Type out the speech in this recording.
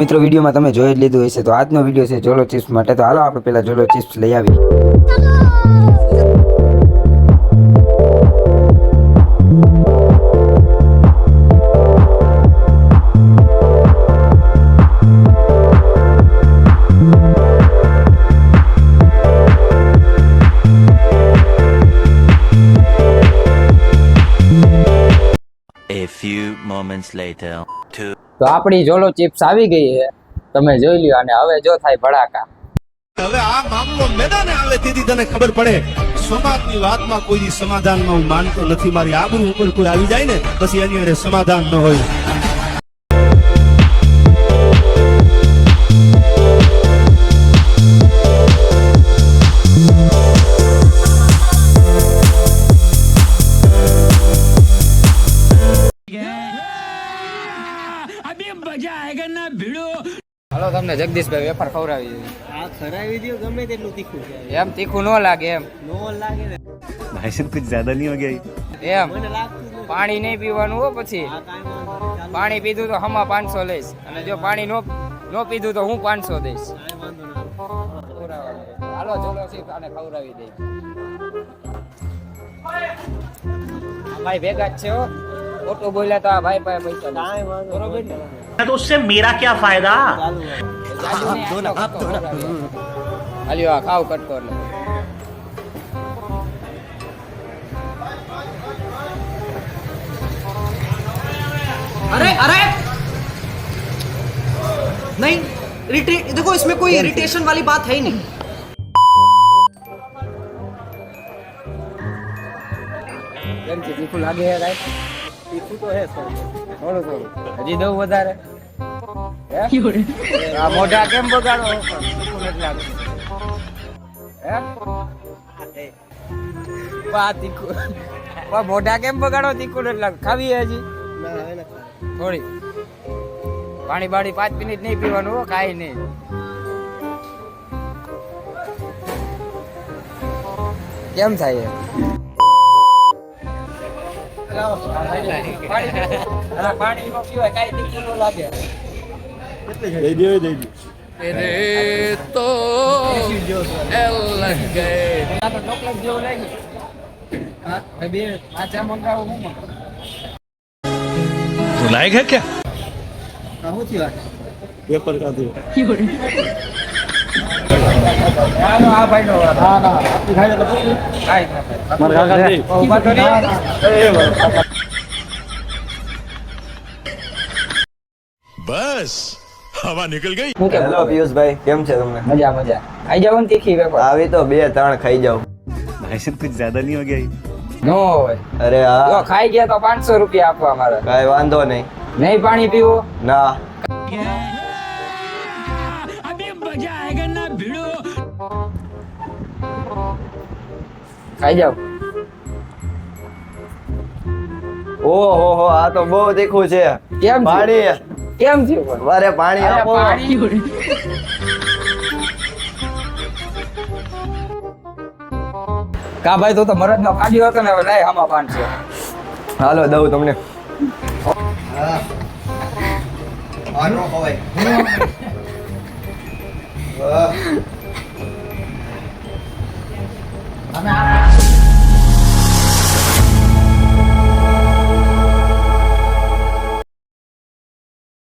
મિત્રો વિડીયોમાં તમે જોઈ જ લીધું હશે, તો આજનો વિડીયો છે જોલો ચિપ્સ માટે. તો હાલો આપણે પહેલા જોલો ચિપ્સ લઈ આવીએ. A few moments later. તો આપણી જોલો ચિપ્સ આવી ગઈ છે, તમે જોઈ લ્યો. અને હવે જો થાય ભડાકા. હવે આ મામલો મેદાને આવે તેથી તને ખબર પડે સમાજની વાતમાં કોઈ સમાધાનમાં હું માનતો નથી. મારી આબરૂ ઉપર કોઈ આવી જાય ને પછી એની અરે સમાધાન ન હોય. હાલો તમને જગદીશભાઈ વેફર ખવડાવી દીધી. આ ખરાવી દો ગમે તેટલું તીખું છે. એમ તીખું ન લાગે એમ. નો લાગે ને भाई साहब कुछ ज्यादा नहीं हो गया એમ મને લાગતું જ પાણી નહીં પીવાનું હો. પછી આ કાંઈ વાંધો નહીં. ચાલુ પાણી પીધું તો હમા 500 લઈશ, અને જો પાણી નો પીધું તો હું 500 દઈશ. કાંઈ વાંધો નહીં. હાલો જોલો ચિપ્સ આને ખવડાવી દઈ. ભાઈ ભેગા જ છે હો. ખોટું બોલ્યા તો આ ભાઈ પાસે પૈસા લે. કાંઈ વાંધો બરોબર ને? નહીં. तो उससे मेरा क्या फायदा ચાલુ હાલ્યો આ ખાવ કટકો એટલે. अरे अरे नहीं देखो इसमें कोई इरिटेशन वाली बात है ही नहीं. કેમ છે તીખું લાગે હે રાઈટ? તીખું તો હે થોડું હજી દઉં વધારે? હે? આ મોઢા કેમ બગાડો? તીખું નથી લાગતું. હે? બા તીખું. બા મોઢા કેમ બગાડો? તીખું નથી લાગતું. ખાવી હે હજી ના હવે નથી. થોડી. પાણી બાડી 5 મિનિટ નહીં પીવાનું હો, કાંઈ નહીં. કેમ થાય પાણી નો પીવાય, કાંઈ તીખું ન લાગે. આ તો ચોકલેટ જેવું લાગ્યું. હા બે આ ચા મંગાવું હું મંગાવું. લાયક હે ક્યાં આ શું થયું? પેપર કાઢી હાલો આ ભાઈ નો ના ના આપી ખાઈ તો કાઈ ના માર કાકા દે ઉભા તો નહીં. બસ હવા નીકળ ગઈ. હું કે હેલો પિયુષભાઈ, કેમ છે તમને? મજા મજા. ખાઈ જાવ ને તીખી વેફર? આવી તો 2-3 ખાઈ જાવ. भाई साहब कुछ ज्यादा नहीं हो गया નો હોય. અરે જો હા, ખાઈ ગયા તો 500 રૂપિયા આપવા મારે. કાંઈ વાંધો નહીં. નહીં પાણી પીવો? ના, ખાઈ જાવ. ઓહો હો, આ તો બહુ તીખું છે. કેમ છે? પાણી કેમ થયું પણ? મારે પાણી અરે આપો. પાણી. કા ભાઈ તું તો મરદ નો કાઢ્યો હતો ને, હવે નહીં આમાં 500. હાલો દઉં તમને. અમે આ